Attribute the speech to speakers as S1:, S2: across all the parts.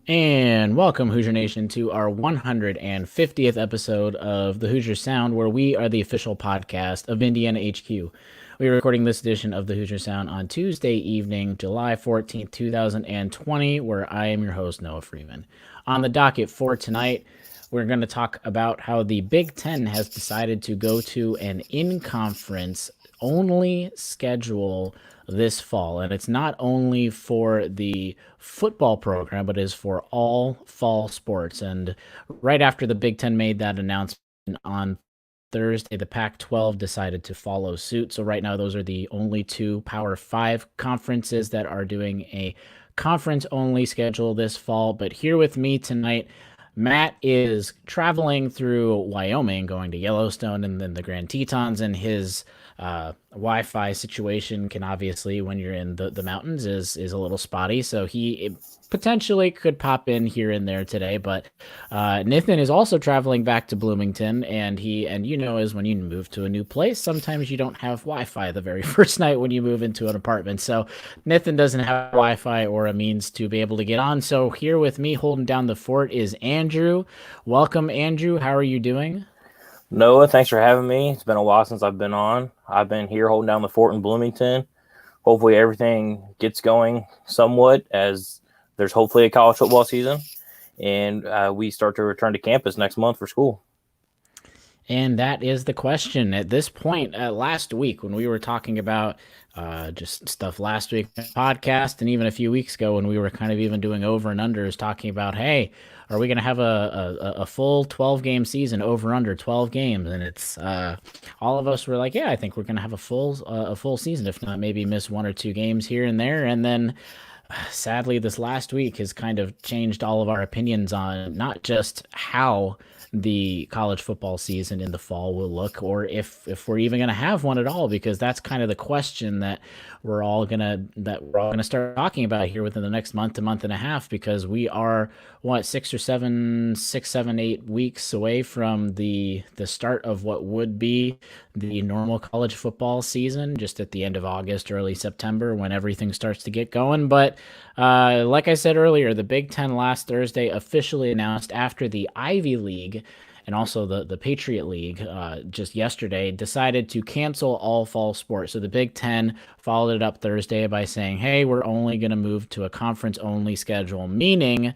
S1: And welcome, Hoosier Nation, to our 150th episode of the Hoosier Sound, where we are the official podcast of Indiana HQ. We are recording this edition of the Hoosier Sound on Tuesday evening, July 14th, 2020, where I am your host, Noah Freeman. On the docket for tonight, we're going to talk about how the Big Ten has decided to go to an in-conference only schedule this fall. And it's not only for the football program, but is for all fall sports. And right after the Big Ten made that announcement on Thursday, the Pac-12 decided to follow suit. So right now, those are the only two Power 5 conferences that are doing a conference-only schedule this fall. But here with me tonight, Matt is traveling through Wyoming, going to Yellowstone and then the Grand Tetons, and his Wi-Fi situation can obviously, when you're in the mountains, is a little spotty. So he potentially could pop in here and there today. But Nathan is also traveling back to Bloomington, and is when you move to a new place, sometimes you don't have Wi-Fi the very first night when you move into an apartment. So Nathan doesn't have Wi-Fi or a means to be able to get on. So here with me, holding down the fort, is Andrew. Welcome, Andrew. How are you doing?
S2: Noah, thanks for having me. It's been a while since I've been on. I've been here holding down the fort in Bloomington. Hopefully everything gets going somewhat as there's hopefully a college football season, and we start to return to campus next month for school.
S1: And that is the question at this point. Last week, when we were talking about just stuff last week podcast, and even a few weeks ago when we were kind of even doing over and unders, talking about, hey, are we going to have a full 12-game season, over under 12 games? And it's all of us were like, yeah, I think we're going to have a full season, if not maybe miss one or two games here and there. And then sadly, this last week has kind of changed all of our opinions on not just how the college football season in the fall will look, or if we're even going to have one at all, because that's kind of the question that we're all gonna start talking about here within the next month to month and a half, because we are what 6, 7, 8 weeks away from the start of what would be the normal college football season, just at the end of August, early September, when everything starts to get going. But like I said earlier, the Big Ten last Thursday officially announced, after the Ivy League and also the Patriot League just yesterday decided to cancel all fall sports. So the Big Ten followed it up Thursday by saying, hey, we're only going to move to a conference-only schedule, meaning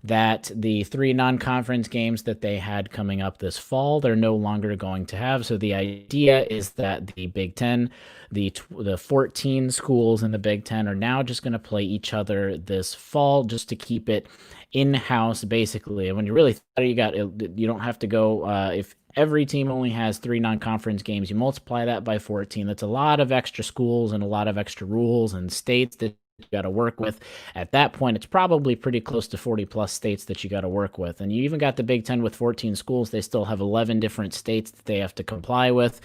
S1: that the three non-conference games that they had coming up this fall, they're no longer going to have. So the idea is that the Big Ten, the 14 schools in the Big Ten, are now just going to play each other this fall, just to keep it in-house, basically. And when you really you don't have to go if every team only has three non-conference games, you multiply that by 14. That's a lot of extra schools and a lot of extra rules and states that you got to work with. At that point, it's probably pretty close to 40 plus states that you got to work with. And you even got the Big Ten with 14 schools. They still have 11 different states that they have to comply with,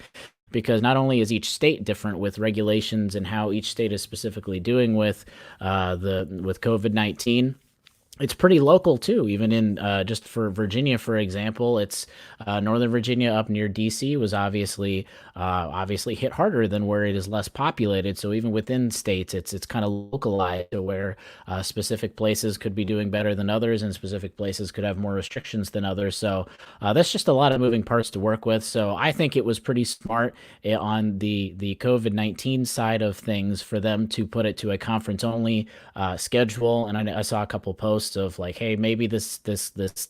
S1: because not only is each state different with regulations and how each state is specifically doing with COVID-19, it's pretty local too. Even in just for Virginia, for example, it's Northern Virginia up near DC was obviously hit harder than where it is less populated. So even within states, it's kind of localized to where specific places could be doing better than others, and specific places could have more restrictions than others. So that's just a lot of moving parts to work with. So I think it was pretty smart on the COVID-19 side of things for them to put it to a conference only schedule. And I saw a couple posts of like, hey, maybe this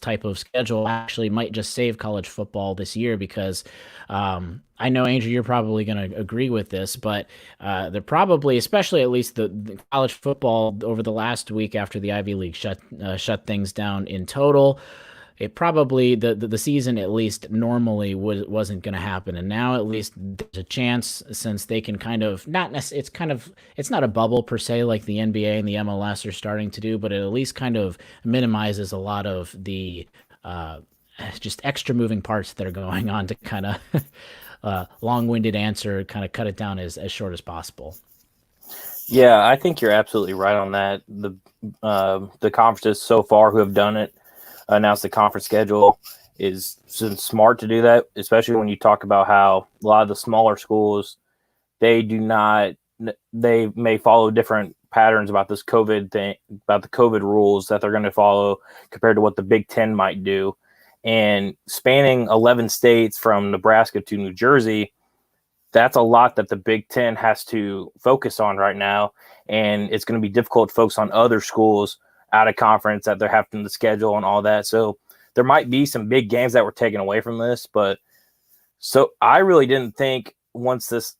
S1: type of schedule actually might just save college football this year, because I know, Andrew, you're probably going to agree with this, but they're probably, especially at least the college football over the last week after the Ivy League shut things down in total, it probably the season at least normally wasn't going to happen. And now at least there's a chance, since they can kind of it's not a bubble per se like the NBA and the MLS are starting to do, but it at least kind of minimizes a lot of the just extra moving parts that are going on, to kind of long-winded answer, kind of cut it down as short as possible.
S2: Yeah, I think you're absolutely right on that. The conferences so far who have done it, announced the conference schedule, is smart to do that, especially when you talk about how a lot of the smaller schools, they may follow different patterns about this COVID thing, about the COVID rules that they're going to follow compared to what the Big Ten might do. And spanning 11 states from Nebraska to New Jersey, that's a lot that the Big Ten has to focus on right now. And it's going to be difficult to focus on other schools out of conference that they're having to schedule and all that. So there might be some big games that were taken away from this. But so I really didn't think once this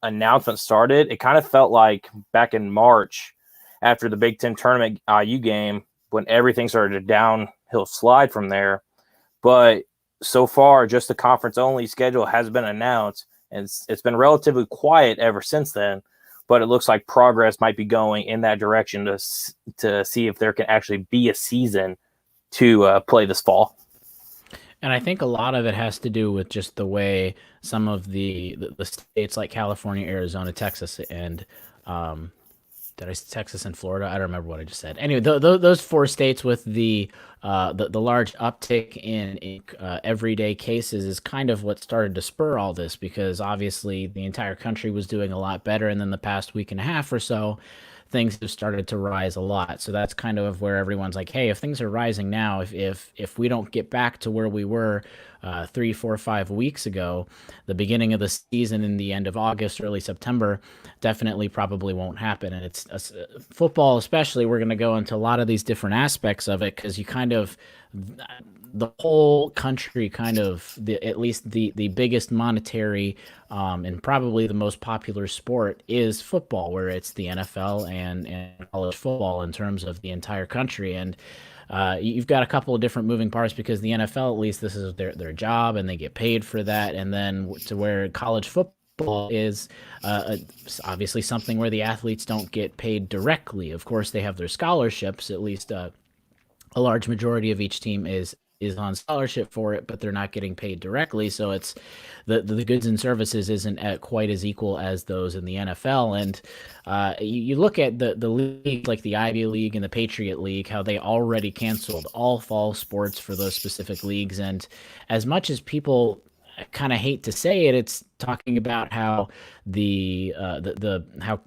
S2: announcement started, it kind of felt like back in March after the Big Ten tournament IU game when everything started to downhill slide from there. But so far, just the conference-only schedule has been announced, and it's been relatively quiet ever since then. But it looks like progress might be going in that direction to see if there can actually be a season to play this fall.
S1: And I think a lot of it has to do with just the way some of the states like California, Arizona, Texas, and Texas and Florida? I don't remember what I just said. Anyway, those 4 states with the large uptick in everyday cases is kind of what started to spur all this, because obviously the entire country was doing a lot better, and then the past week and a half or so, things have started to rise a lot. So that's kind of where everyone's like, hey, if things are rising now, if we don't get back to where we were 3, 4, 5 weeks ago, the beginning of the season in the end of August, early September, definitely probably won't happen. And it's football, especially, we're going to go into a lot of these different aspects of it, because you kind of, the whole country kind of, at least the biggest monetary and probably the most popular sport is football, where it's the NFL and college football in terms of the entire country. And you've got a couple of different moving parts, because the NFL, at least this is their job and they get paid for that. And then to where college football is obviously something where the athletes don't get paid directly. Of course, they have their scholarships, at least a large majority of each team is on scholarship for it, but they're not getting paid directly. So it's the goods and services isn't quite as equal as those in the NFL. And you look at the league like the Ivy League and the Patriot League, how they already canceled all fall sports for those specific leagues. And as much as people kind of hate to say it, it's talking about how how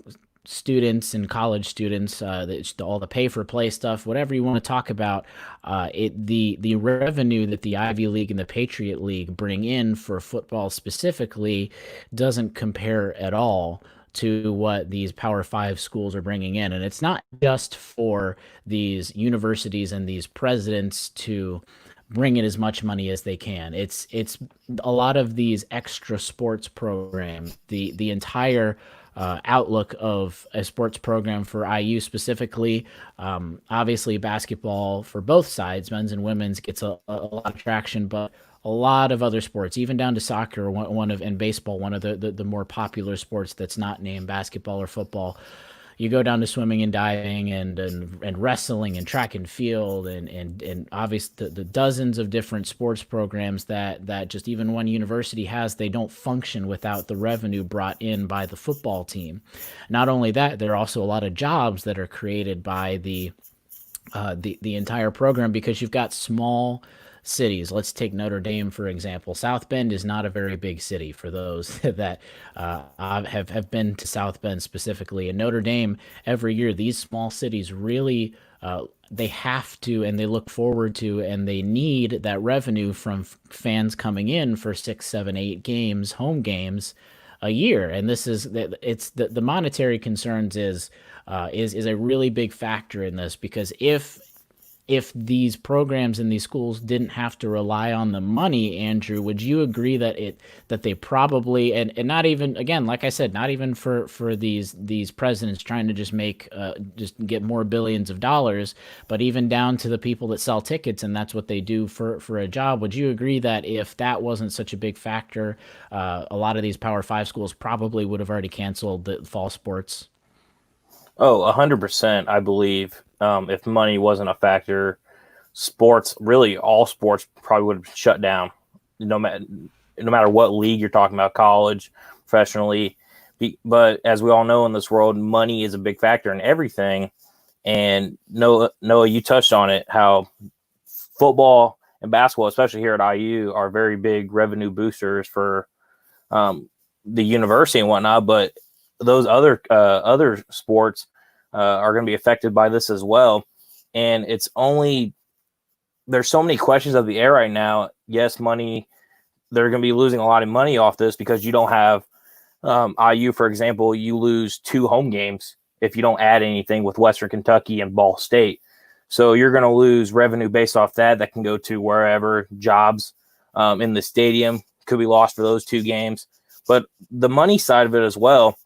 S1: students and college students, all the pay for play stuff, whatever you want to talk about, the revenue that the Ivy League and the Patriot League bring in for football specifically doesn't compare at all to what these Power 5 schools are bringing in. And it's not just for these universities and these presidents to bring in as much money as they can. It's a lot of these extra sports programs, the entire outlook of a sports program for IU specifically. Obviously, basketball for both sides, men's and women's, gets a lot of traction, but a lot of other sports, even down to soccer, and baseball, one of the more popular sports that's not named basketball or football. You go down to swimming and diving and wrestling and track and field and obviously the dozens of different sports programs that just even one university has. They don't function without the revenue brought in by the football team. Not only that, there are also a lot of jobs that are created by the entire program, because you've got small cities. Let's take Notre Dame, for example. South Bend is not a very big city for those that have been to South Bend specifically. And Notre Dame, every year, these small cities really, they have to, and they look forward to, and they need that revenue from fans coming in for 6, 7, 8 games, home games a year. And this is, it's the monetary concerns is a really big factor in this, because if these programs in these schools didn't have to rely on the money, Andrew, would you agree that they probably, and not even, again, like I said, not even for these presidents trying to just get more billions of dollars, but even down to the people that sell tickets, and that's what they do for a job, would you agree that if that wasn't such a big factor, a lot of these Power 5 schools probably would have already canceled the fall sports?
S2: Oh, 100%, I believe. If money wasn't a factor, sports, really all sports, probably would have shut down. No matter what league you're talking about, college, professionally. But as we all know in this world, money is a big factor in everything. And Noah, you touched on it, how football and basketball, especially here at IU, are very big revenue boosters for the university and whatnot. But those other sports, are going to be affected by this as well. And there's so many questions of the air right now. Yes, money, they're going to be losing a lot of money off this because you don't have IU, for example, you lose 2 home games if you don't add anything with Western Kentucky and Ball State. So you're going to lose revenue based off that can go to wherever jobs in the stadium could be lost for those 2 games. But the money side of it as well,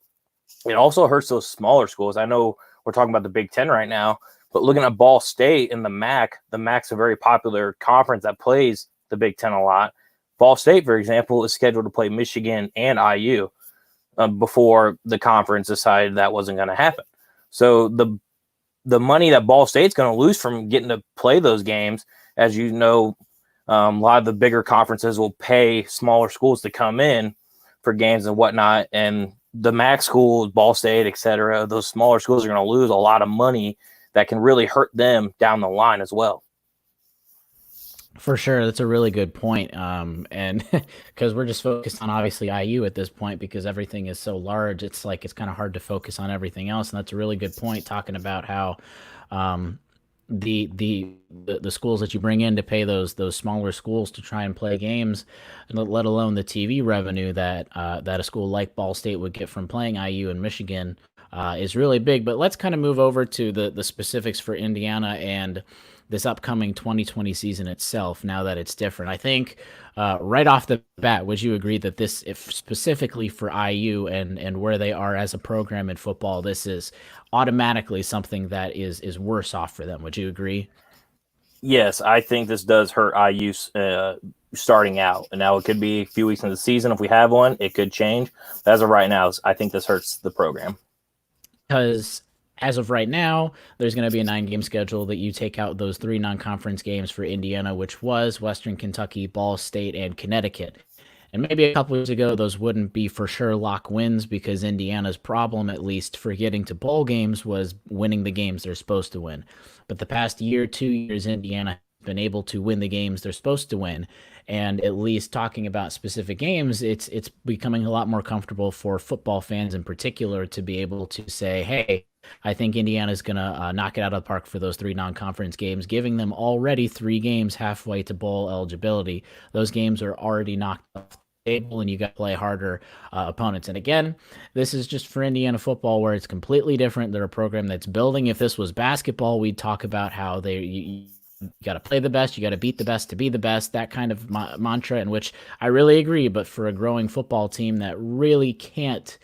S2: it also hurts those smaller schools. I know we're talking about the Big Ten right now, but looking at Ball State and the MAC's a very popular conference that plays the Big Ten a lot. Ball State, for example, is scheduled to play Michigan and IU before the conference decided that wasn't going to happen. So the money that Ball State's going to lose from getting to play those games, as you know, a lot of the bigger conferences will pay smaller schools to come in for games and whatnot. And the MAC schools, Ball State, et cetera, those smaller schools are going to lose a lot of money that can really hurt them down the line as well.
S1: For sure. That's a really good point. And because we're just focused on obviously IU at this point because everything is so large, it's kind of hard to focus on everything else. And that's a really good point, talking about how the schools that you bring in to pay those smaller schools to try and play games, let alone the TV revenue that a school like Ball State would get from playing IU and Michigan is really big. But let's kind of move over to the specifics for Indiana and this upcoming 2020 season itself, now that it's different. I think right off the bat, would you agree that this, if specifically for IU and where they are as a program in football, this is automatically something that is worse off for them? Would you agree?
S2: Yes, I think this does hurt IU starting out. And now it could be a few weeks into the season. If we have one, it could change. But as of right now, I think this hurts the program.
S1: Because as of right now, there's going to be a 9-game schedule that you take out those 3 non-conference games for Indiana, which was Western Kentucky, Ball State, and Connecticut. And maybe a couple years ago, those wouldn't be for sure lock wins because Indiana's problem, at least for getting to bowl games, was winning the games they're supposed to win. But the past year, 2 years, Indiana has been able to win the games they're supposed to win. And at least talking about specific games, it's becoming a lot more comfortable for football fans in particular to be able to say, hey, I think Indiana's going to knock it out of the park for those 3 non-conference games, giving them already 3 games halfway to bowl eligibility. Those games are already knocked off the table, and you got to play harder opponents. And again, this is just for Indiana football where it's completely different. They're a program that's building. If this was basketball, we'd talk about how you got to play the best, you got to beat the best to be the best, that kind of mantra, in which I really agree. But for a growing football team that really can't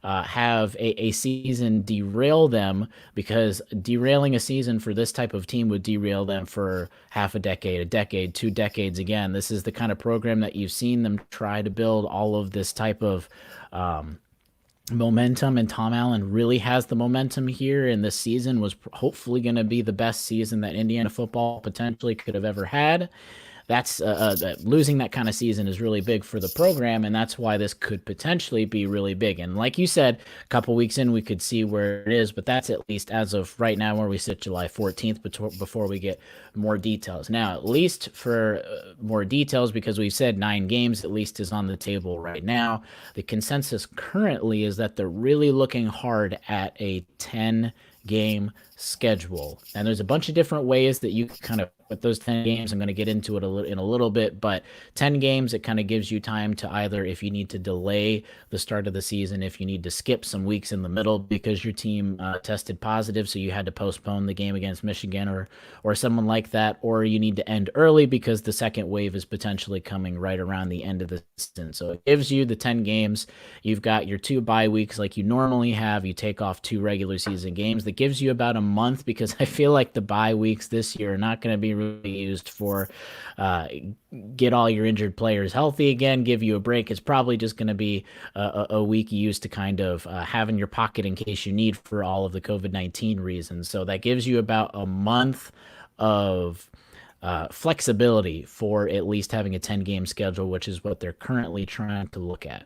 S1: have a season derail them, because derailing a season for this type of team would derail them for half a decade, 2 decades again. This is the kind of program that you've seen them try to build all of this type of momentum, and Tom Allen really has the momentum here, and this season was hopefully going to be the best season that Indiana football potentially could have ever had. That's losing that kind of season is really big for the program, and that's why this could potentially be really big. And like you said, a couple weeks in, we could see where it is, but that's at least as of right now where we sit, July 14th, before we get more details. Now, at least for more details, because we've said 9 games at least is on the table right now, the consensus currently is that they're really looking hard at a 10-game schedule. And there's a bunch of different ways that you can kind of put those 10 games. I'm going to get into it in a little bit, but 10 games, it kind of gives you time to either, if you need to delay the start of the season, if you need to skip some weeks in the middle because your team tested positive, so you had to postpone the game against Michigan or someone like that, or you need to end early because the second wave is potentially coming right around the end of the season. So it gives you the 10 games. You've got your 2 bye weeks like you normally have. You take off 2 regular season games. That gives you about a month, because I feel like the bye weeks this year are not going to be really used for get all your injured players healthy again, give you a break. It's probably just going to be a week used to kind of have in your pocket in case you need for all of the COVID-19 reasons. So that gives you about a month of flexibility for at least having a 10-game schedule, which is what they're currently trying to look at.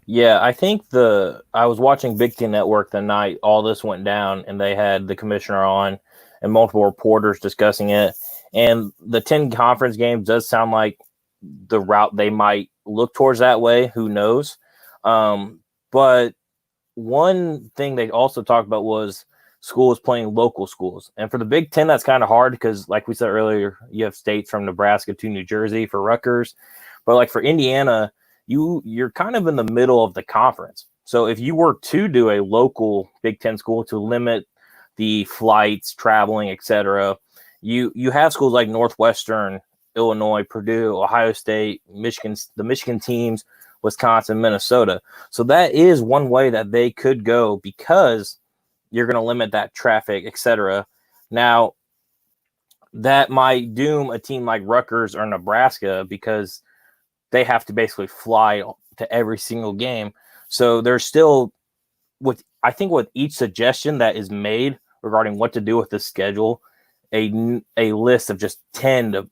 S2: Yeah, I think I was watching Big Ten Network the night all this went down, and they had the commissioner on and multiple reporters discussing it. And the 10 conference games does sound like the route they might look towards that way. Who knows? But one thing they also talked about was school is playing local schools. And for the Big Ten, that's kind of hard because, like we said earlier, you have states from Nebraska to New Jersey for Rutgers. But like for Indiana, you're kind of in the middle of the conference. So if you were to do a local Big Ten school to limit the flights, traveling, etc., you have schools like Northwestern, Illinois, Purdue, Ohio State, Michigan, the Michigan teams, Wisconsin, Minnesota. So that is one way that they could go because you're going to limit that traffic, etc. Now, that might doom a team like Rutgers or Nebraska because they have to basically fly to every single game. So there's still, I think with each suggestion that is made regarding what to do with the schedule, a list of just 10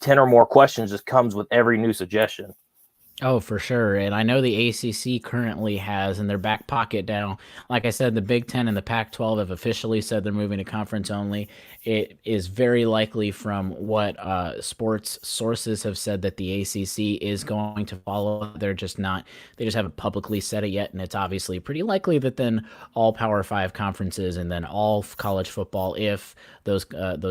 S2: or more questions just comes with every new suggestion.
S1: Oh, for sure. And I know the ACC currently has in their back pocket now. Like I said, the Big Ten and the Pac-12 have officially said they're moving to conference only. It is very likely from what sports sources have said that the ACC is going to follow. They're just not, they just haven't publicly said it yet. And it's obviously pretty likely that then all Power Five conferences and then all college football, if those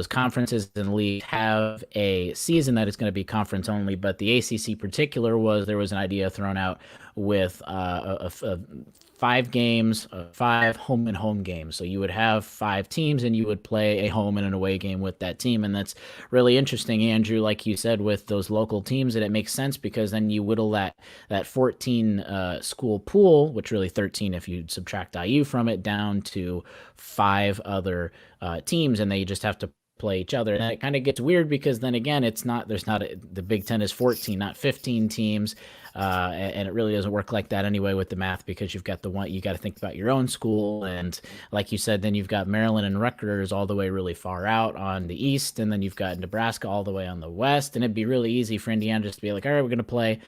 S1: conferences and leagues have a season that is going to be conference only. But the ACC particular there was an idea thrown out with 5 games, 5 home and home games. So you would have 5 teams and you would play a home and an away game with that team. And that's really interesting, Andrew, like you said, with those local teams. And it makes sense because then you whittle that 14 school pool, which really 13 if you subtract IU from it, down to 5 other teams, and they just have to play each other. And it kind of gets weird because then again, the Big Ten is 14, not 15 teams. And it really doesn't work like that anyway with the math because you got to think about your own school. And like you said, then you've got Maryland and Rutgers all the way really far out on the east. And then you've got Nebraska all the way on the west. And it'd be really easy for Indiana just to be like, all right, we're going to play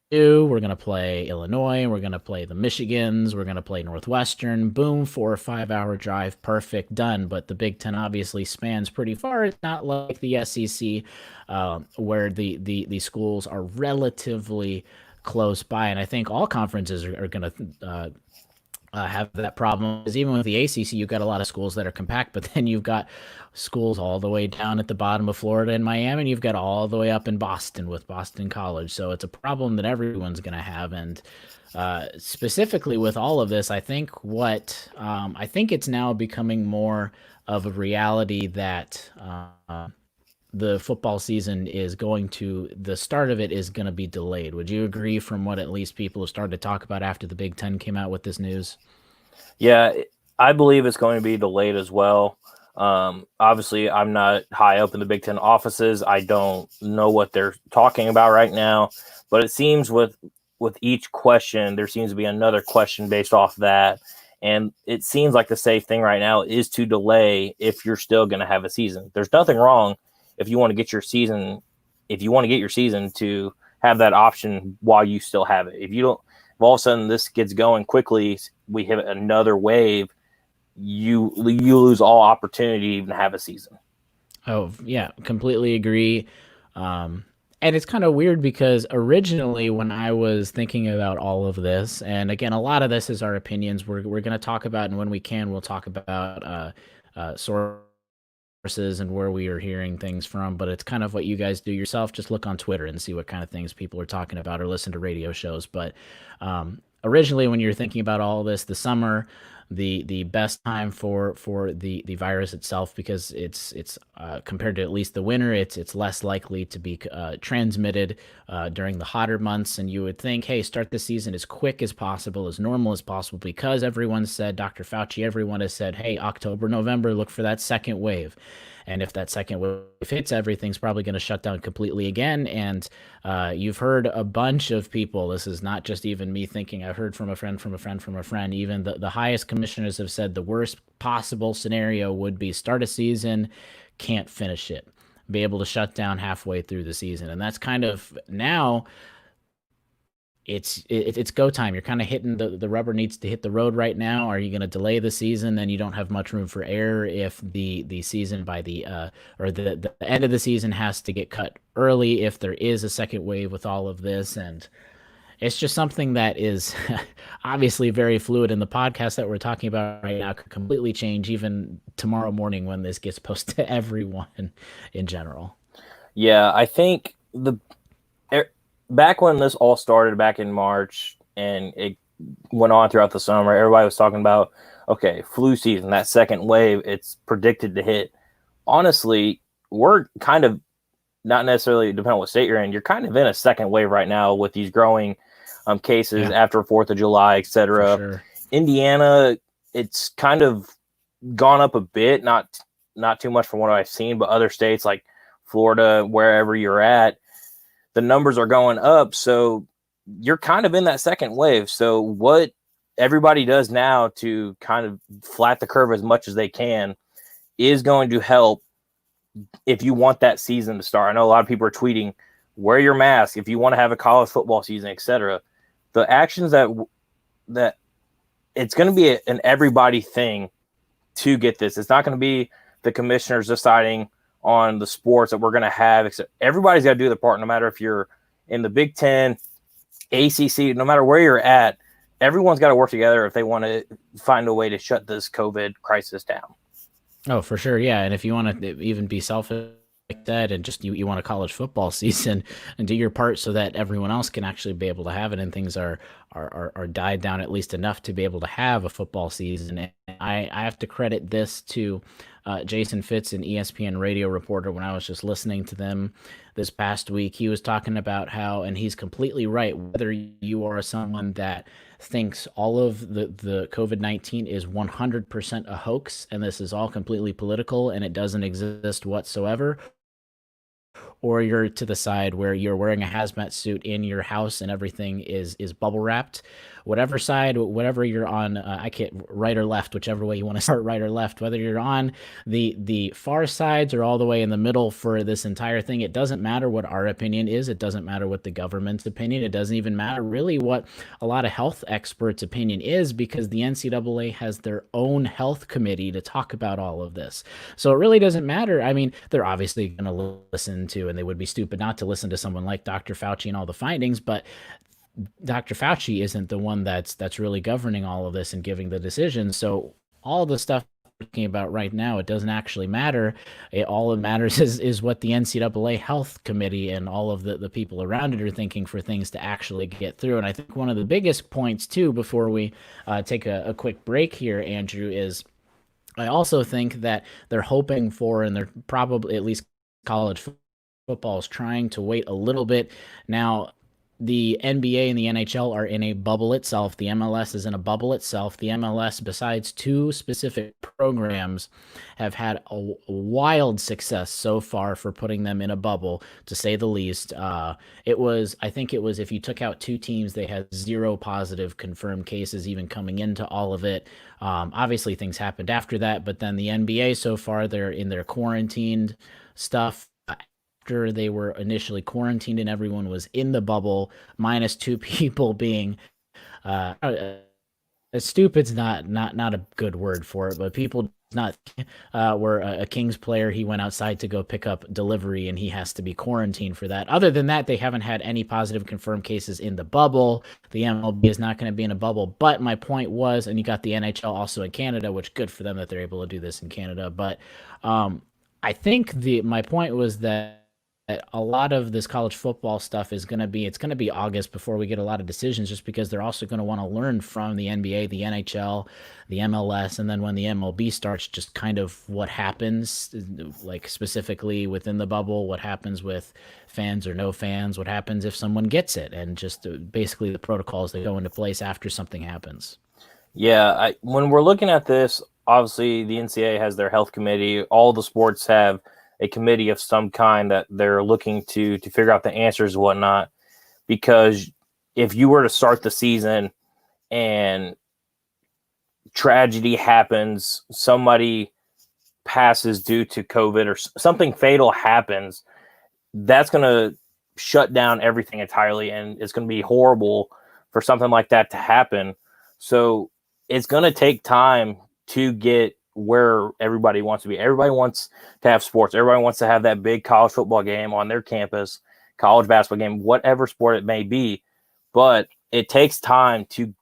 S1: we're going to play Illinois, we're going to play the Michigans, we're going to play Northwestern, boom, 4 or 5 hour drive, perfect, done. But the Big Ten obviously spans pretty far. It's not like the SEC where the schools are relatively close by. And I think all conferences are going to have that problem, because even with the ACC, you've got a lot of schools that are compact, but then you've got schools all the way down at the bottom of Florida and Miami, and you've got all the way up in Boston with Boston College. So it's a problem that everyone's going to have. And specifically with all of this, I think I think it's now becoming more of a reality that the football season the start of it is going to be delayed. Would you agree from what at least people have started to talk about after the Big Ten came out with this news?
S2: Yeah, I believe it's going to be delayed as well. Obviously, I'm not high up in the Big Ten offices. I don't know what they're talking about right now, but it seems with each question, there seems to be another question based off that. And it seems like the safe thing right now is to delay if you're still going to have a season. There's nothing wrong if you want to get your season to have that option while you still have it. If all of a sudden this gets going quickly, we hit another wave, you lose all opportunity to even have a season.
S1: Oh, yeah, completely agree. And it's kind of weird because originally when I was thinking about all of this, and again, a lot of this is our opinions, we're going to talk about, and when we can, we'll talk about sources and where we are hearing things from, but it's kind of what you guys do yourself. Just look on Twitter and see what kind of things people are talking about or listen to radio shows. But originally, when you're thinking about all this, the summer, the best time for the virus itself, because it's compared to at least the winter, it's less likely to be transmitted during the hotter months. And you would think, hey, start the season as quick as possible, as normal as possible, because everyone said, Dr. Fauci, everyone has said, hey, October, November, look for that second wave. And if that second wave hits, everything's probably going to shut down completely again. And you've heard a bunch of people, this is not just even me thinking, I've heard from a friend, from a friend, from a friend, even the highest commissioners have said the worst possible scenario would be start a season, can't finish it, be able to shut down halfway through the season. And that's kind of now, it's go time. You're kind of hitting the rubber needs to hit the road right now. Are you going to delay the season? Then you don't have much room for error if the season by the end of the season has to get cut early if there is a second wave with all of this. And It's just something that is obviously very fluid, and the podcast that we're talking about right now could completely change even tomorrow morning when this gets posted to everyone in general.
S2: Yeah, I think back when this all started back in March and it went on throughout the summer, everybody was talking about, okay, flu season, that second wave, it's predicted to hit. Honestly, we're kind of not necessarily depending on what state you're in. You're kind of in a second wave right now with these growing cases after 4th of July, etc.
S1: Sure.
S2: Indiana, it's kind of gone up a bit, not too much from what I've seen, but other states like Florida, wherever you're at, the numbers are going up. So you're kind of in that second wave. So what everybody does now to kind of flat the curve as much as they can is going to help if you want that season to start. I know a lot of people are tweeting, wear your mask if you want to have a college football season, etc. The actions that it's going to be an everybody thing to get this. It's not going to be the commissioners deciding on the sports that we're going to have. Except everybody's got to do their part, no matter if you're in the Big Ten, ACC, no matter where you're at. Everyone's got to work together if they want to find a way to shut this COVID crisis down.
S1: Oh, for sure. Yeah. And if you want to even be selfish like that and just you want a college football season and do your part so that everyone else can actually be able to have it and things are died down at least enough to be able to have a football season. And I have to credit this to Jason Fitz, an ESPN radio reporter. When I was just listening to them this past week, he was talking about how, and he's completely right, whether you are someone that thinks all of the COVID-19 is 100% a hoax and this is all completely political and it doesn't exist whatsoever, or you're to the side where you're wearing a hazmat suit in your house and everything is bubble wrapped. Whatever side, whatever you're on, I can't right or left, whichever way you want to start, right or left. Whether you're on the far sides or all the way in the middle for this entire thing, it doesn't matter what our opinion is. It doesn't matter what the government's opinion. It doesn't even matter really what a lot of health experts' opinion is, because the NCAA has their own health committee to talk about all of this. So it really doesn't matter. I mean, they're obviously going to listen to, and they would be stupid not to listen to someone like Dr. Fauci and all the findings, but Dr. Fauci isn't the one that's really governing all of this and giving the decisions. So all the stuff we're talking about right now, it doesn't actually matter. All it matters is what the NCAA Health Committee and all of the people around it are thinking for things to actually get through. And I think one of the biggest points, too, before we take a quick break here, Andrew, is I also think that they're hoping for, and they're probably, at least college football is trying to wait a little bit. Now, the NBA and the NHL are in a bubble itself. The MLS is in a bubble itself. The MLS, besides two specific programs, have had a wild success so far for putting them in a bubble, to say the least. I think it was, if you took out two teams, they had 0 positive confirmed cases even coming into all of it. Obviously, things happened after that, but then the NBA so far, they're in their quarantined stuff. After they were initially quarantined and everyone was in the bubble, minus 2 people being stupid's not a good word for it, but people not were a Kings player. He went outside to go pick up delivery and he has to be quarantined for that. Other than that, they haven't had any positive confirmed cases in the bubble. The MLB is not going to be in a bubble. But my point was, and you got the NHL also in Canada, which good for them that they're able to do this in Canada. But I think my point was that a lot of this college football stuff it's going to be August before we get a lot of decisions, just because they're also going to want to learn from the NBA, the NHL, the MLS, and then when the MLB starts, just kind of what happens, like specifically within the bubble, what happens with fans or no fans, what happens if someone gets it, and just basically the protocols that go into place after something happens.
S2: Yeah, when we're looking at this, obviously the NCAA has their health committee. All the sports have a committee of some kind that they're looking to figure out the answers and whatnot. Because if you were to start the season and tragedy happens, somebody passes due to COVID or something fatal happens, that's going to shut down everything entirely, and it's going to be horrible for something like that to happen. So it's going to take time to get where everybody wants to be. Everybody wants to have sports. Everybody wants to have that big college football game on their campus, college basketball game, whatever sport it may be. but it takes time to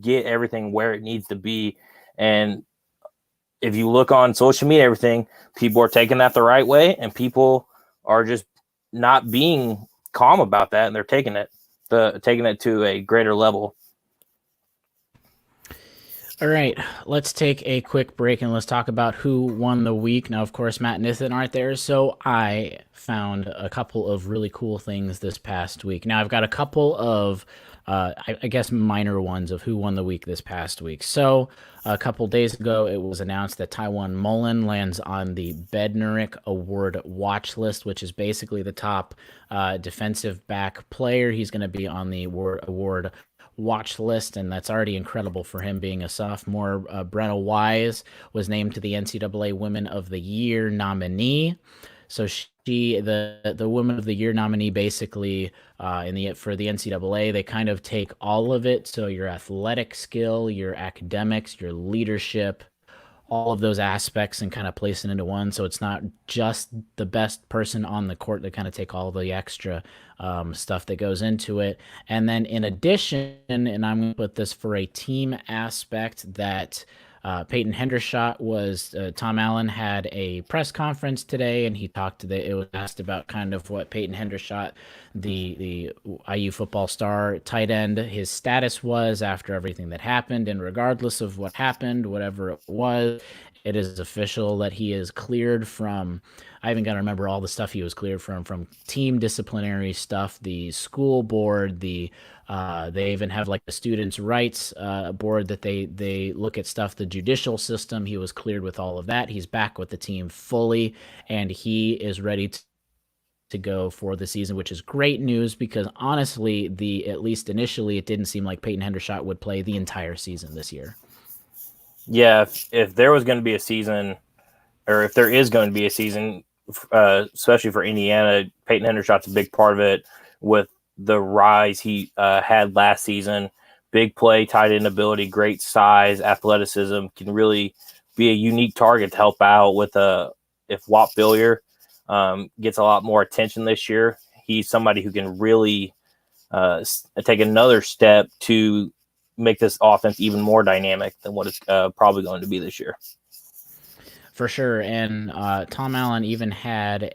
S2: get everything where it needs to be. And if you look on social media, everything, people are taking that the right way, and people are just not being calm about that, and they're taking it to a greater level.
S1: All right, let's take a quick break and let's talk about who won the week. Now, of course, Matt and Nathan aren't there, so I found a couple of really cool things this past week. Now, I've got a couple of, I guess, minor ones of who won the week this past week. So, a couple days ago, it was announced that Tywan Mullen lands on the Bednarik Award watch list, which is basically the top defensive back player. He's going to be on the award watch list, and that's already incredible for him being a sophomore. Brenna Wise was named to the NCAA Women of the Year nominee. So the Women of the Year nominee, basically for the NCAA, they kind of take all of it. So your athletic skill, your academics, your leadership, all of those aspects, and kind of place it into one. So it's not just the best person on the court. They kind of take all the extra stuff that goes into it. And then in addition, and I'm going to put this for a team aspect, that Payton Hendershot Tom Allen had a press conference today, and he it was asked about kind of what Payton Hendershot, the IU football star tight end, his status was after everything that happened. And regardless of what happened, whatever it was, it is official that he is cleared from, I even got to remember all the stuff he was cleared from team disciplinary stuff, the school board, they even have like the students' rights board that they look at stuff, the judicial system. He was cleared with all of that. He's back with the team fully, and he is ready to go for the season, which is great news, because honestly, at least initially, it didn't seem like Payton Hendershot would play the entire season this year.
S2: Yeah, if there was going to be a season, or if there is going to be a season, especially for Indiana, Payton Hendershot's a big part of it, with the rise he had last season. Big play, tight end ability, great size, athleticism, can really be a unique target to help out with if Whop Billier gets a lot more attention this year. He's somebody who can really take another step to make this offense even more dynamic than what it's probably going to be this year.
S1: For sure. And Tom Allen even had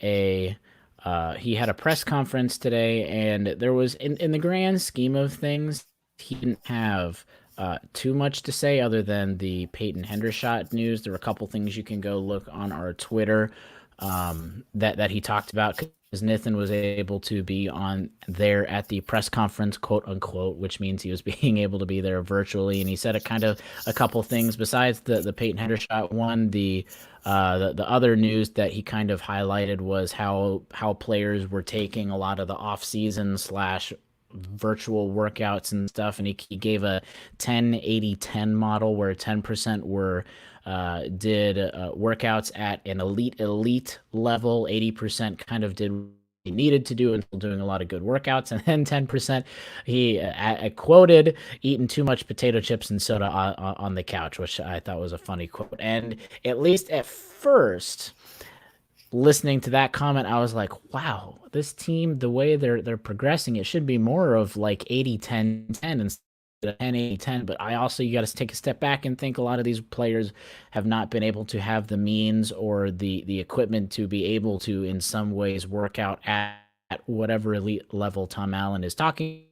S1: he had a press conference today, and there was, in the grand scheme of things, he didn't have too much to say other than the Payton Hendershot news. There were a couple things you can go look on our Twitter that he talked about, because Nathan was able to be on there at the press conference, quote unquote, which means he was being able to be there virtually. And he said a couple things besides the Payton Hendershot one. The other news that he kind of highlighted was how players were taking a lot of the off-season / virtual workouts and stuff. And he gave a 10-80-10 model where 10% were did workouts at an elite level, 80% kind of did what he needed to do and still doing a lot of good workouts, and then 10% he quoted eating too much potato chips and soda on the couch, which I thought was a funny quote. And at least at first, listening to that comment, I was like, wow, this team, the way they're progressing, it should be more of like 80-10-10 instead of 10-80-10. But you got to take a step back and think a lot of these players have not been able to have the means or the equipment to be able to, in some ways, work out at whatever elite level Tom Allen is talking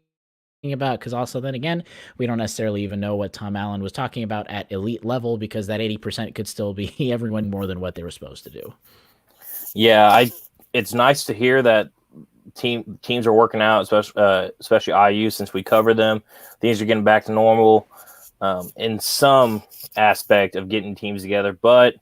S1: about. Because also, then again, we don't necessarily even know what Tom Allen was talking about at elite level, because that 80% could still be everyone more than what they were supposed to do.
S2: Yeah, it's nice to hear that teams are working out, especially IU, since we cover them. Things are getting back to normal in some aspect of getting teams together. But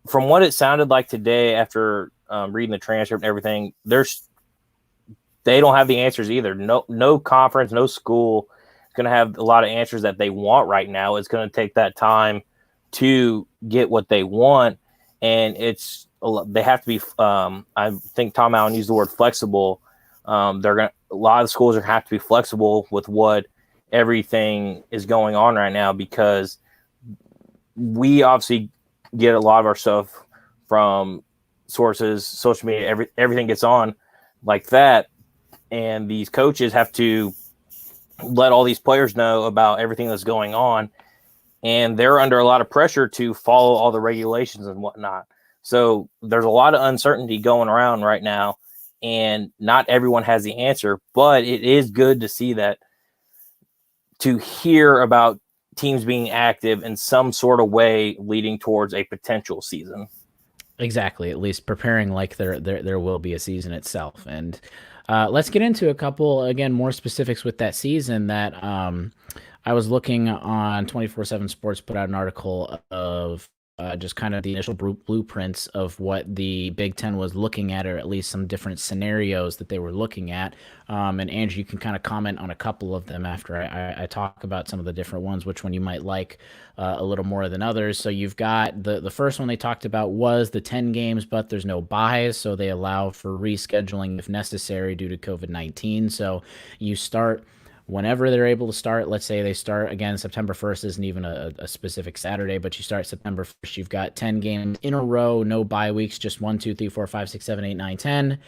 S2: from what it sounded like today, after reading the transcript and everything, they don't have the answers either. No conference, no school is going to have a lot of answers that they want right now. It's going to take that time to get what they want, and they have to be. I think Tom Allen used the word flexible. A lot of the schools are going to have to be flexible with what everything is going on right now, because we obviously get a lot of our stuff from sources, social media, everything gets on like that, and these coaches have to let all these players know about everything that's going on. And they're under a lot of pressure to follow all the regulations and whatnot. So there's a lot of uncertainty going around right now, and not everyone has the answer, but it is good to see that, to hear about teams being active in some sort of way leading towards a potential season.
S1: Exactly, at least preparing like there will be a season itself. And let's get into a couple, again, more specifics with that season. That I was looking on 24/7 Sports, put out an article of just kind of the initial blueprints of what the Big Ten was looking at, or at least some different scenarios that they were looking at. And Andrew, you can kind of comment on a couple of them after I talk about some of the different ones, which one you might like a little more than others. So you've got the first one they talked about was the 10 games, but there's no buys, so they allow for rescheduling if necessary due to COVID-19. So you start whenever they're able to start. Let's say they start again, September 1st isn't even a specific Saturday, but you start September 1st. You've got 10 games in a row, no bye weeks, just 1, 2, 3, 4, 5, 6, 7, 8, 9, 10.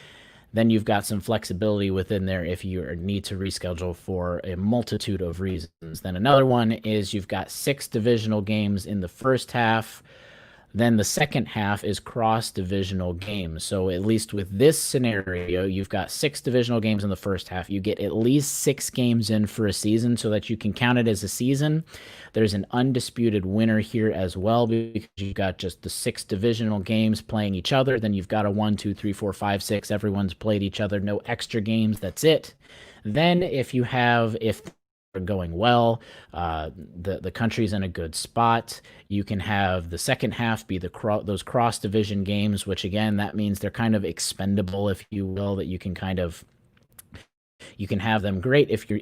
S1: Then you've got some flexibility within there if you need to reschedule for a multitude of reasons. Then another one is you've got 6 divisional games in the first half. Then the second half is cross-divisional games. So at least with this scenario, you've got 6 divisional games in the first half. You get at least 6 games in for a season so that you can count it as a season. There's an undisputed winner here as well, because you've got just the 6 divisional games playing each other. Then you've got a 1, 2, 3, 4, 5, 6. Everyone's played each other. No extra games. That's it. Then if going well, the country's in a good spot, you can have the second half be those cross division games, which again, that means they're kind of expendable, if you will, that you can have them. Great if you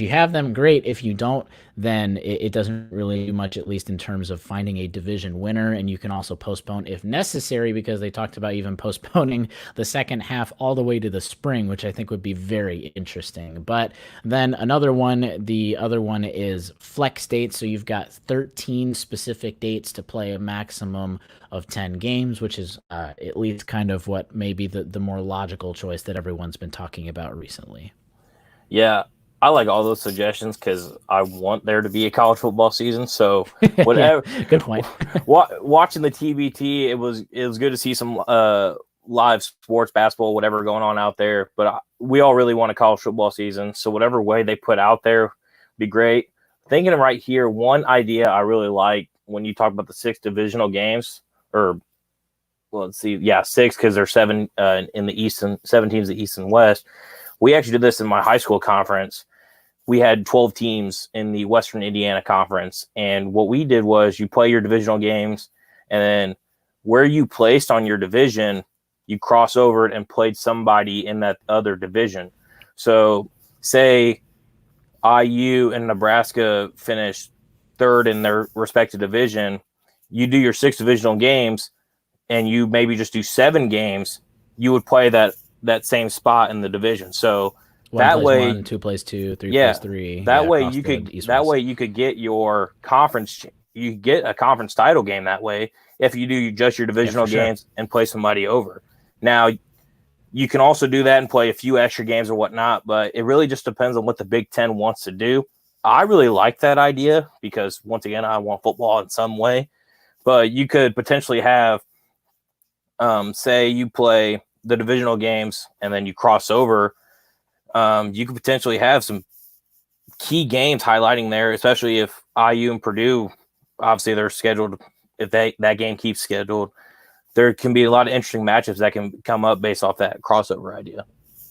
S1: have them, great. If you don't, then it doesn't really do much, at least in terms of finding a division winner. And you can also postpone if necessary, because they talked about even postponing the second half all the way to the spring, which I think would be very interesting. But then the other one is flex dates. So you've got 13 specific dates to play a maximum of 10 games, which is at least kind of what maybe the more logical choice that everyone's been talking about recently.
S2: Yeah, I like all those suggestions because I want there to be a college football season. So whatever.
S1: Yeah, good point.
S2: Watching the TBT, it was good to see some live sports, basketball, whatever going on out there. But we all really want a college football season. So whatever way they put out there would be great. Thinking right here, one idea I really like when you talk about the 6 divisional games, let's see, 6 because there's 7 in the East and 7 teams in the East and West. We actually did this in my high school conference. We had 12 teams in the Western Indiana Conference. And what we did was you play your divisional games, and then where you placed on your division, you cross over it and played somebody in that other division. So say IU and Nebraska finished 3rd in their respective division. You do your 6 divisional games, and you maybe just do 7 games. You would play that same spot in the division. So that way,
S1: 1 plays 1, 2 plays 2, 3 plays 3.
S2: That way you could get your conference. You get a conference title game that way if you do just your divisional games and play somebody over. Now, you can also do that and play a few extra games or whatnot, but it really just depends on what the Big Ten wants to do. I really like that idea because, once again, I want football in some way. But you could potentially have, say you play the divisional games and then you cross over, you could potentially have some key games highlighting there, especially if IU and Purdue, obviously they're scheduled, if that game keeps scheduled, there can be a lot of interesting matchups that can come up based off that crossover idea.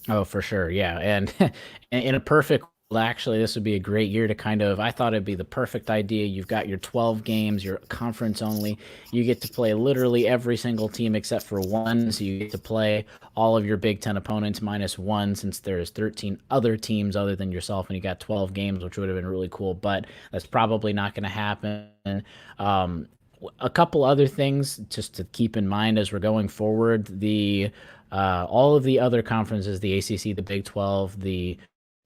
S1: Oh, for sure. Yeah. And in a perfect, actually, this would be a great year to I thought it'd be the perfect idea. You've got your 12 games, your conference only. You get to play literally every single team except for one. So you get to play all of your Big Ten opponents minus 1, since there's 13 other teams other than yourself, and you got 12 games, which would have been really cool, but that's probably not going to happen. A couple other things just to keep in mind as we're going forward. All of the other conferences, the ACC, the Big 12, the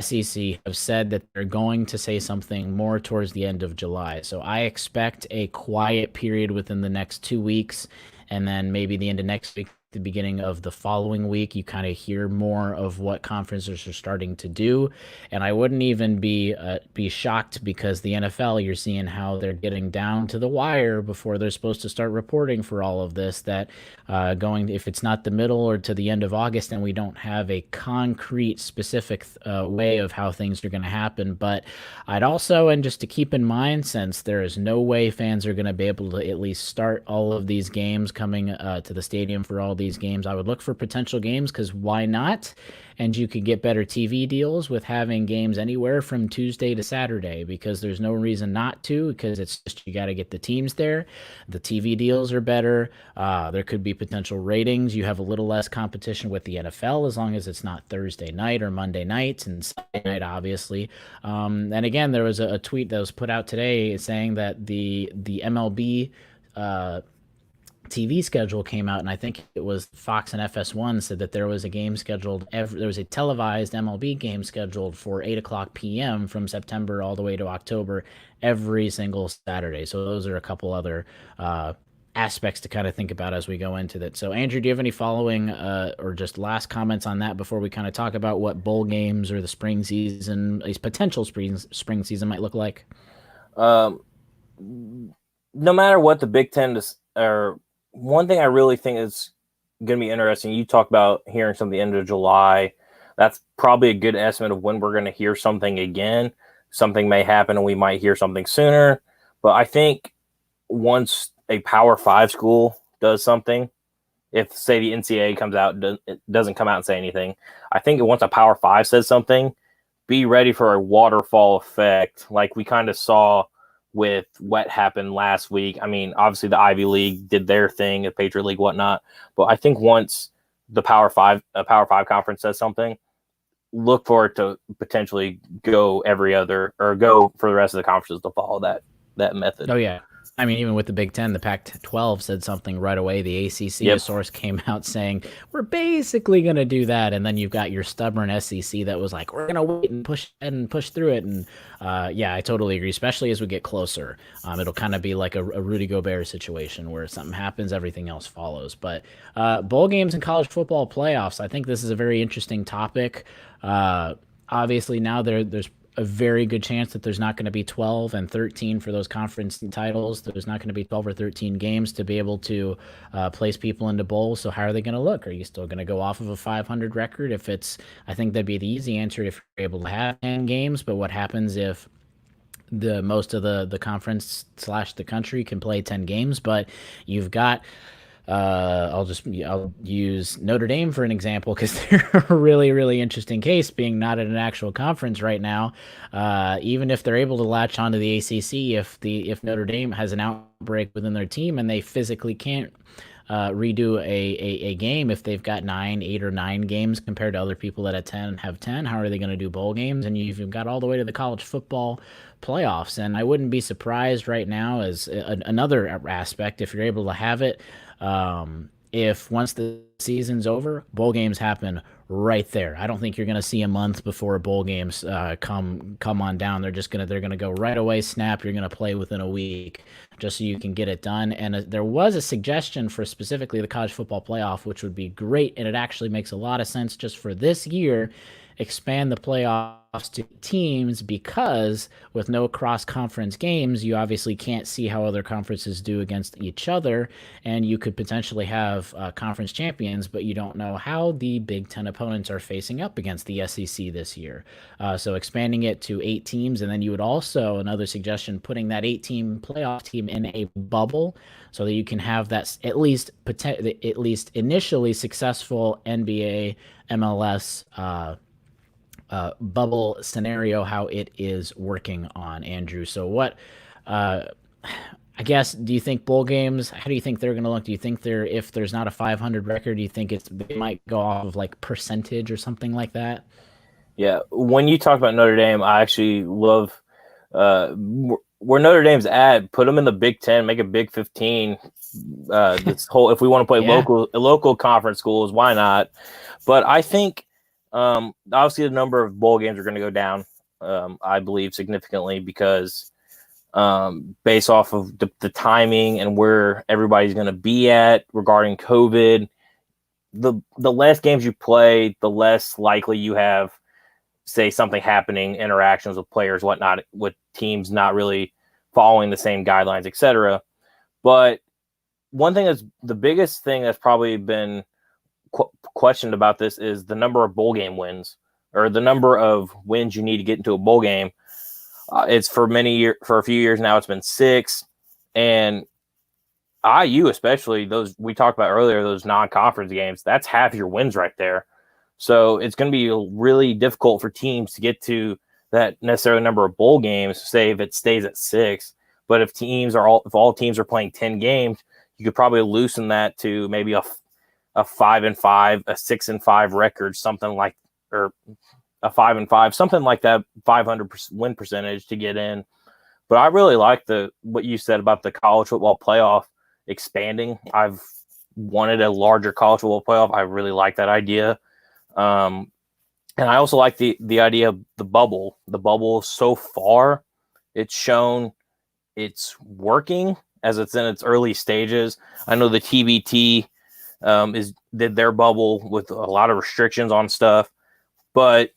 S1: SEC, have said that they're going to say something more towards the end of July. So I expect a quiet period within the next 2 weeks, and then maybe the end of next week the beginning of the following week, you kind of hear more of what conferences are starting to do. And I wouldn't even be shocked, because the NFL, you're seeing how they're getting down to the wire before they're supposed to start reporting for all of this, that going, if it's not the middle or to the end of August, and we don't have a concrete specific way of how things are going to happen. But I'd also, and just to keep in mind, since there is no way fans are going to be able to at least start all of these games coming to the stadium for all these games, I would look for potential games, because why not? And you could get better TV deals with having games anywhere from Tuesday to Saturday, because there's no reason not to, because it's just, you got to get the teams there. The TV deals are better. There could be potential ratings. You have a little less competition with the NFL, as long as it's not Thursday night or Monday nights and Sunday night, obviously. And again, there was a tweet that was put out today saying that the MLB TV schedule came out, and I think it was Fox and FS1 said that there was a game scheduled. There was a televised MLB game scheduled for 8:00 p.m. from September all the way to October, every single Saturday. So those are a couple other aspects to kind of think about as we go into that. So Andrew, do you have any following or just last comments on that before we kind of talk about what bowl games or the spring season, at least potential spring season, might look like?
S2: No matter what the Big Ten does, or one thing I really think is going to be interesting, you talk about hearing something the end of July. That's probably a good estimate of when we're going to hear something again. Something may happen and we might hear something sooner. But I think once a Power 5 school does something, if, say, the NCAA comes out, it doesn't come out and say anything, I think once a Power 5 says something, be ready for a waterfall effect like we kind of saw with what happened last week. I mean, obviously the Ivy League did their thing, the Patriot League, whatnot. But I think once the Power 5 conference says something, look for it to potentially go every other, or go for the rest of the conferences to follow that method.
S1: Oh, yeah. I mean, even with the Big Ten, the Pac-12 said something right away. The ACC, a source came out saying, we're basically going to do that. And then you've got your stubborn SEC that was like, we're going to wait and push through it. And yeah, I totally agree, especially as we get closer. It'll kind of be like a Rudy Gobert situation where something happens, everything else follows. But bowl games and college football playoffs, I think this is a very interesting topic. Obviously, now there's a very good chance that there's not going to be 12 and 13 for those conference titles. There's not going to be 12 or 13 games to be able to place people into bowls. So how are they going to look? Are you still going to go off of a 500 record? I think that'd be the easy answer if you're able to have 10 games. But what happens if most of the conference / the country can play 10 games, but you've got I'll use Notre Dame for an example, because they're a really, really interesting case, being not in an actual conference right now. Even if they're able to latch onto the ACC, if Notre Dame has an outbreak within their team and they physically can't redo a game, if they've got 8 or 9 games compared to other people that at 10 have 10, how are they going to do bowl games? And you've got all the way to the college football playoffs. And I wouldn't be surprised right now, as another aspect, if you're able to have it, if once the season's over, bowl games happen right there. I don't think you're going to see a month before bowl games come on down. They're going to go right away, snap. You're going to play within a week, just so you can get it done. And there was a suggestion for specifically the college football playoff, which would be great, and it actually makes a lot of sense just for this year. Expand the playoffs to teams, because with no cross-conference games, you obviously can't see how other conferences do against each other, and you could potentially have conference champions, but you don't know how the Big Ten opponents are facing up against the SEC this year. So expanding it to 8 teams, and then you would also, another suggestion, putting that 8-team playoff team in a bubble, so that you can have that at least initially successful NBA, MLS, bubble scenario, how it is working on, Andrew. So what, I guess, do you think bowl games, how do you think they're going to look? Do you think if there's not a 500 record, do you think they might go off of like percentage or something like that?
S2: Yeah. When you talk about Notre Dame, I actually love where Notre Dame's at. Put them in the Big Ten, make a Big 15. This whole, if we want to play local conference schools, why not? But I think, obviously the number of bowl games are going to go down, I believe, significantly, because based off of the timing and where everybody's going to be at regarding COVID, the less games you play, the less likely you have, say, something happening, interactions with players, whatnot, with teams not really following the same guidelines, etc. But one thing that's the biggest thing that's probably been questioned about this is the number of bowl game wins, or the number of wins you need to get into a bowl game. It's for a few years now, it's been 6, and IU, especially those we talked about earlier, those non-conference games, that's half your wins right there. So it's going to be really difficult for teams to get to that necessary number of bowl games, say if it stays at 6. But if all teams are playing 10 games, you could probably loosen that to maybe a 5-5, a 6-5 record, something like, or a 5-5, something like that, 500% win percentage to get in. But I really like what you said about the college football playoff expanding. I've wanted a larger college football playoff. I really like that idea. And I also like the idea of the bubble. The bubble, so far, it's shown it's working as it's in its early stages. I know the TBT did their bubble with a lot of restrictions on stuff, but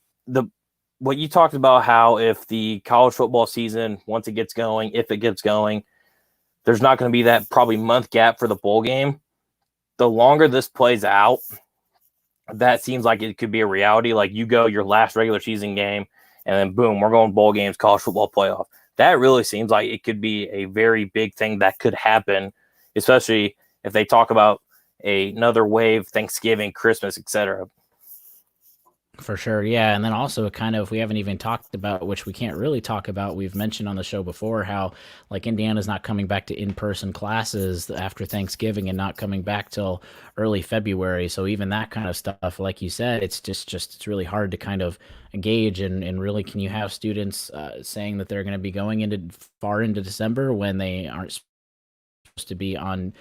S2: what you talked about, how if the college football season, once it gets going, if it gets going, there's not going to be that probably month gap for the bowl game. The longer this plays out, that seems like it could be a reality. Like you go your last regular season game, and then boom, we're going bowl games, college football playoff. That really seems like it could be a very big thing that could happen, especially if they talk about another wave, Thanksgiving, Christmas, etc.
S1: For sure, yeah. And then also kind of, we haven't even talked about, which we can't really talk about, we've mentioned on the show before, how like Indiana's not coming back to in-person classes after Thanksgiving and not coming back till early February. So even that kind of stuff, like you said, it's just it's really hard to kind of engage, and really, can you have students saying that they're going to be going into far into December when they aren't supposed to be on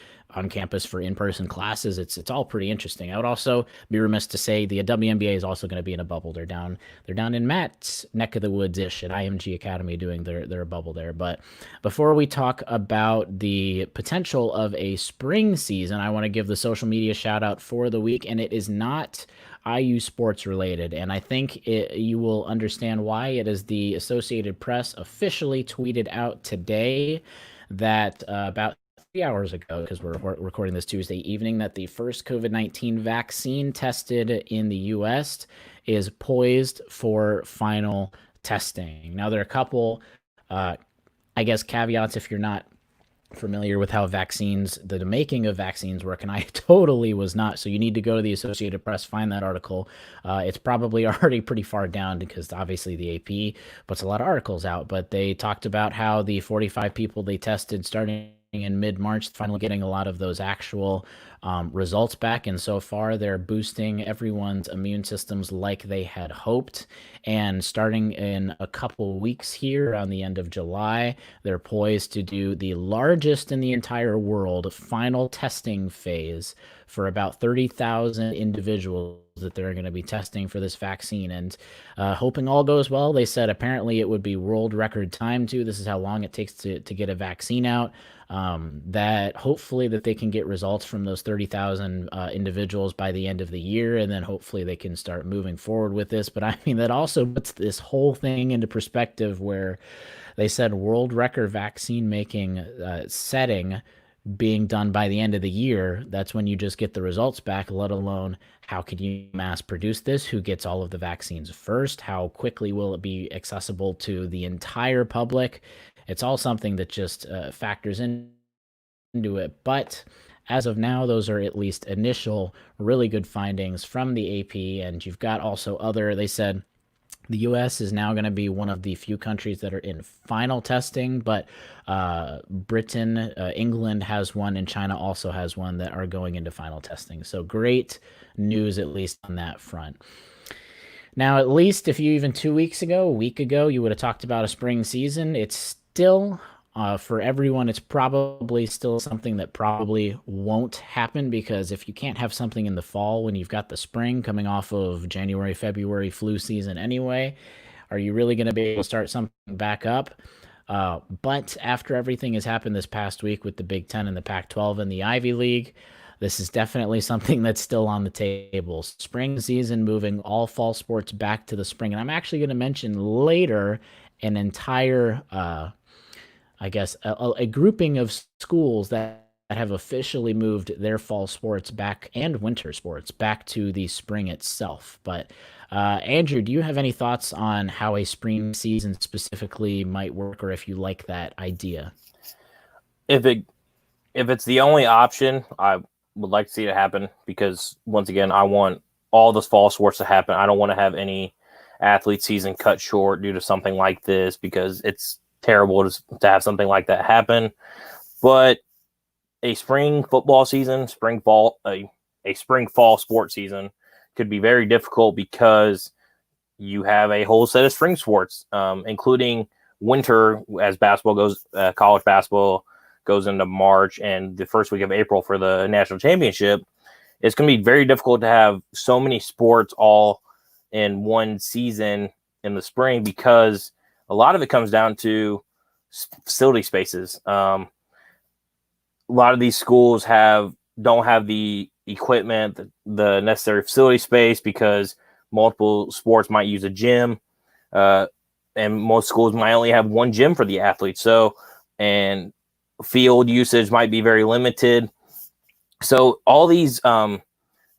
S1: campus for in-person classes? It's all pretty interesting. I would also be remiss to say the WNBA is also going to be in a bubble. They're down in Matt's neck of the woods ish at IMG Academy doing their bubble there. But before we talk about the potential of a spring season, I want to give the social media shout out for the week, and it is not IU sports related, and I think you will understand why. It is the Associated Press officially tweeted out today that about 3 hours ago, because we're recording this Tuesday evening, that the first COVID-19 vaccine tested in the U.S. is poised for final testing. Now, there are a couple, I guess, caveats if you're not familiar with how the making of vaccines work, and I totally was not. So you need to go to the Associated Press, find that article. It's probably already pretty far down because obviously the AP puts a lot of articles out, but they talked about how the 45 people they tested starting in mid-March, finally getting a lot of those actual results back. And so far, they're boosting everyone's immune systems like they had hoped. And starting in a couple weeks here, around the end of July, they're poised to do the largest in the entire world final testing phase for about 30,000 individuals that they're going to be testing for this vaccine. And hoping all goes well, they said apparently it would be world record time too. This is how long it takes to get a vaccine out. That hopefully that they can get results from those 30,000 individuals by the end of the year, and then hopefully they can start moving forward with this. But I mean, that also puts this whole thing into perspective, where they said world record vaccine making setting being done by the end of the year. That's when you just get the results back, let alone how can you mass produce this? Who gets all of the vaccines first? How quickly will it be accessible to the entire public? It's all something that just factors into it. But as of now, those are at least initial really good findings from the AP. And you've got also they said the U.S. is now going to be one of the few countries that are in final testing, but Britain, England has one, and China also has one that are going into final testing. So great news, at least on that front. Now, at least if you even a week ago, you would have talked about a spring season, it's still, for everyone, it's probably still something that probably won't happen, because if you can't have something in the fall when you've got the spring coming off of January, February flu season anyway, are you really going to be able to start something back up? But after everything has happened this past week with the Big Ten and the Pac-12 and the Ivy League, this is definitely something that's still on the table. Spring season, moving all fall sports back to the spring. And I'm actually going to mention later an entire, I guess, a grouping of schools that have officially moved their fall sports back and winter sports back to the spring itself. But Andrew, do you have any thoughts on how a spring season specifically might work, or if you like that idea?
S2: If it's the only option, I would like to see it happen because once again, I want all this fall sports to happen. I don't want to have any athlete season cut short due to something like this because it's terrible to have something like that happen. But a spring football season, a spring fall sports season could be very difficult because you have a whole set of spring sports, including winter as basketball goes, college basketball goes into March and the first week of April for the national championship. It's going to be very difficult to have so many sports all in one season in the spring because a lot of it comes down to facility spaces. A lot of these schools don't have the equipment, the necessary facility space because multiple sports might use a gym, and most schools might only have one gym for the athletes. So, and field usage might be very limited. So, all these thoughts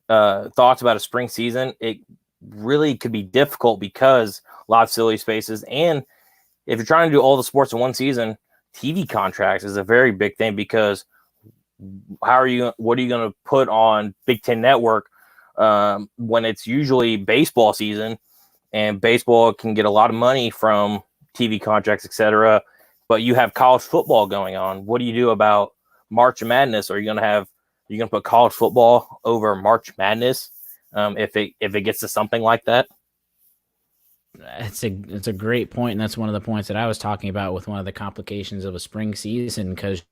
S2: about a spring season, it really could be difficult because a lot of facility spaces, and if you're trying to do all the sports in one season, TV contracts is a very big thing because what are you going to put on Big Ten Network when it's usually baseball season, and baseball can get a lot of money from TV contracts, etc. But you have college football going on. What do you do about March Madness? Are you going to put college football over March Madness if it gets to something like that?
S1: It's a great point, and that's one of the points that I was talking about with one of the complications of a spring season because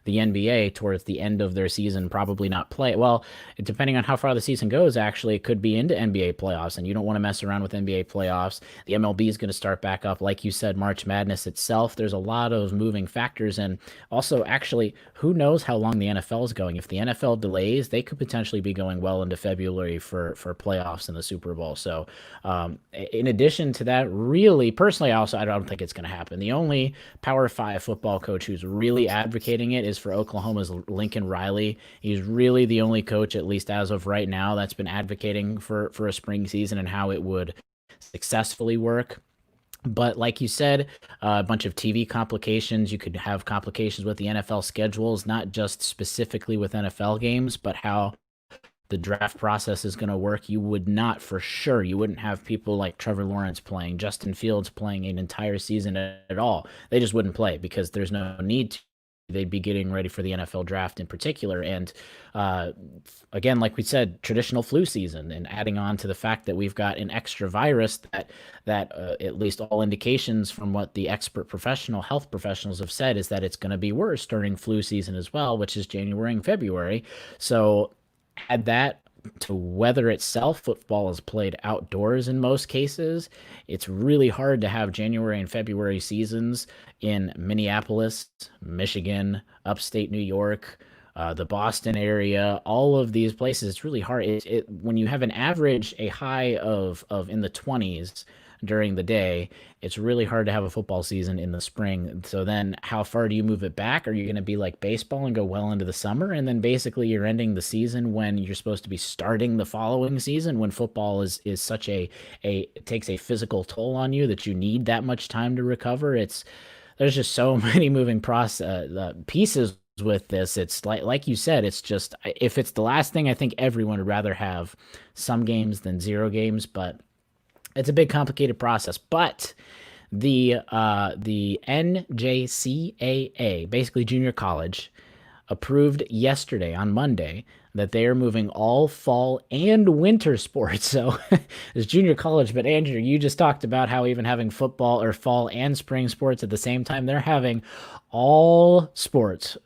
S1: the NBA towards the end of their season probably not play. Well, depending on how far the season goes, actually, it could be into NBA playoffs, and you don't want to mess around with NBA playoffs. The MLB is going to start back up. Like you said, March Madness itself, there's a lot of moving factors, and also, actually, who knows how long the NFL is going. If the NFL delays, they could potentially be going well into February for playoffs in the Super Bowl. So, in addition to that, really, personally, I don't think it's going to happen. The only Power 5 football coach who's really advocating it is for Oklahoma's Lincoln Riley. He's really the only coach, at least as of right now, that's been advocating for a spring season and how it would successfully work. But like you said, a bunch of TV complications. You could have complications with the NFL schedules, not just specifically with NFL games, but how the draft process is going to work. You wouldn't have people like Trevor Lawrence playing, Justin Fields playing an entire season at all. They just wouldn't play because there's no need to. They'd be getting ready for the NFL draft in particular. And again, like we said, traditional flu season, and adding on to the fact that we've got an extra virus that at least all indications from what the expert health professionals have said is that it's going to be worse during flu season as well, which is January and February. So add that to weather itself. Football is played outdoors in most cases. It's really hard to have January and February seasons in Minneapolis, Michigan, upstate New York, the Boston area, all of these places. It's really hard. When you have a high of in the 20s during the day, it's really hard to have a football season in the spring. So then how far do you move it back? Are you going to be like baseball and go well into the summer? And then basically you're ending the season when you're supposed to be starting the following season, when football is such it takes a physical toll on you that you need that much time to recover. There's just so many moving pieces with this. It's like you said, it's just, if it's the last thing, I think everyone would rather have some games than zero games, but it's a big complicated process. But the NJCAA, basically junior college, approved yesterday on Monday that they are moving all fall and winter sports. So it's junior college, but Andrew, you just talked about how even having football or fall and spring sports at the same time, they're having all sports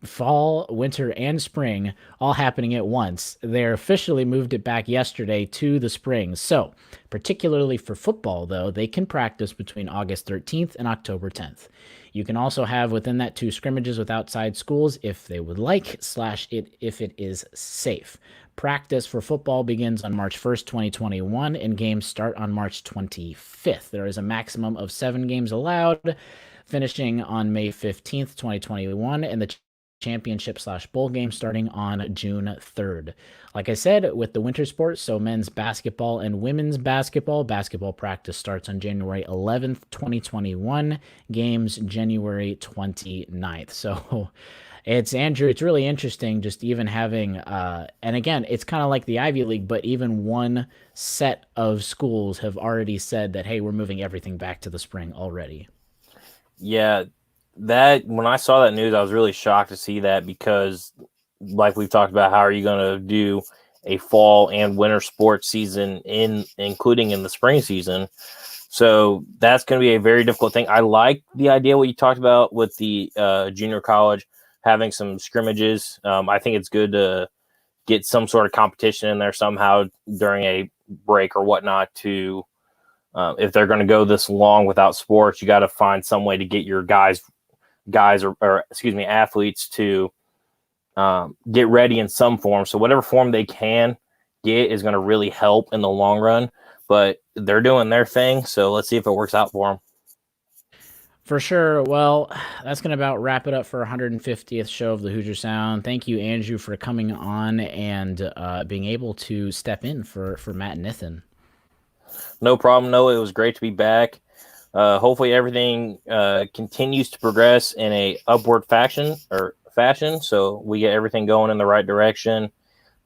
S1: Fall, winter, and spring all happening at once. They officially moved it back yesterday to the spring. So, particularly for football, though, they can practice between August 13th and October 10th. You can also have within that 2 scrimmages with outside schools if they would like, if it is safe. Practice for football begins on March 1st, 2021, and games start on March 25th. There is a maximum of 7 games allowed, finishing on May 15th, 2021, and the championship/bowl game starting on June 3rd. Like I said, with the winter sports, so men's basketball and women's basketball practice starts on January 11th, 2021, games January 29th. So it's Andrew, it's really interesting just even having, and again, it's kind of like the Ivy League, but even one set of schools have already said that, hey, we're moving everything back to the spring already.
S2: Yeah, that when I saw that news, I was really shocked to see that because, like we've talked about, how are you going to do a fall and winter sports season including in the spring season? So that's going to be a very difficult thing. I like the idea what you talked about with the junior college having some scrimmages. I think it's good to get some sort of competition in there somehow during a break or whatnot to. If they're going to go this long without sports, you got to find some way to get your athletes to get ready in some form. So whatever form they can get is going to really help in the long run. But they're doing their thing, so let's see if it works out for them.
S1: For sure. Well, that's going to about wrap it up for our 150th show of the Hoosier Sound. Thank you, Andrew, for coming on and being able to step in for Matt and Nathan.
S2: No problem. No, it was great to be back. Hopefully everything continues to progress in a upward fashion. So we get everything going in the right direction.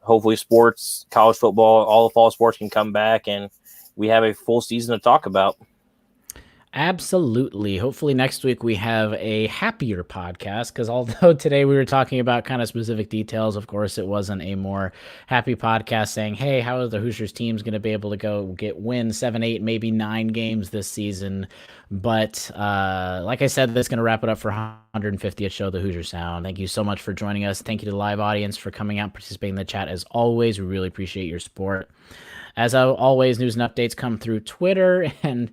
S2: Hopefully sports, college football, all the fall sports can come back and we have a full season to talk about.
S1: Absolutely. Hopefully next week we have a happier podcast because although today we were talking about kind of specific details, of course, it wasn't a more happy podcast saying, hey, how are the Hoosiers teams going to be able to win 7, 8, maybe 9 games this season? But like I said, that's going to wrap it up for 150th show of the Hoosier Sound. Thank you so much for joining us. Thank you to the live audience for coming out, participating in the chat. As always, we really appreciate your support. As always, news and updates come through Twitter and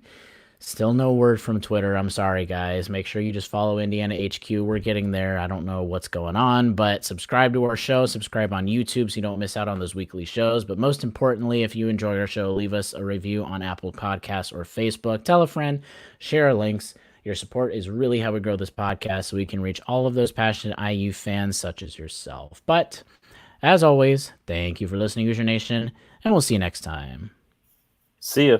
S1: still no word from Twitter. I'm sorry, guys. Make sure you just follow Indiana HQ. We're getting there. I don't know what's going on, but subscribe to our show. Subscribe on YouTube so you don't miss out on those weekly shows. But most importantly, if you enjoy our show, leave us a review on Apple Podcasts or Facebook. Tell a friend. Share our links. Your support is really how we grow this podcast so we can reach all of those passionate IU fans such as yourself. But as always, thank you for listening, Hoosier Nation, and we'll see you next time.
S2: See ya.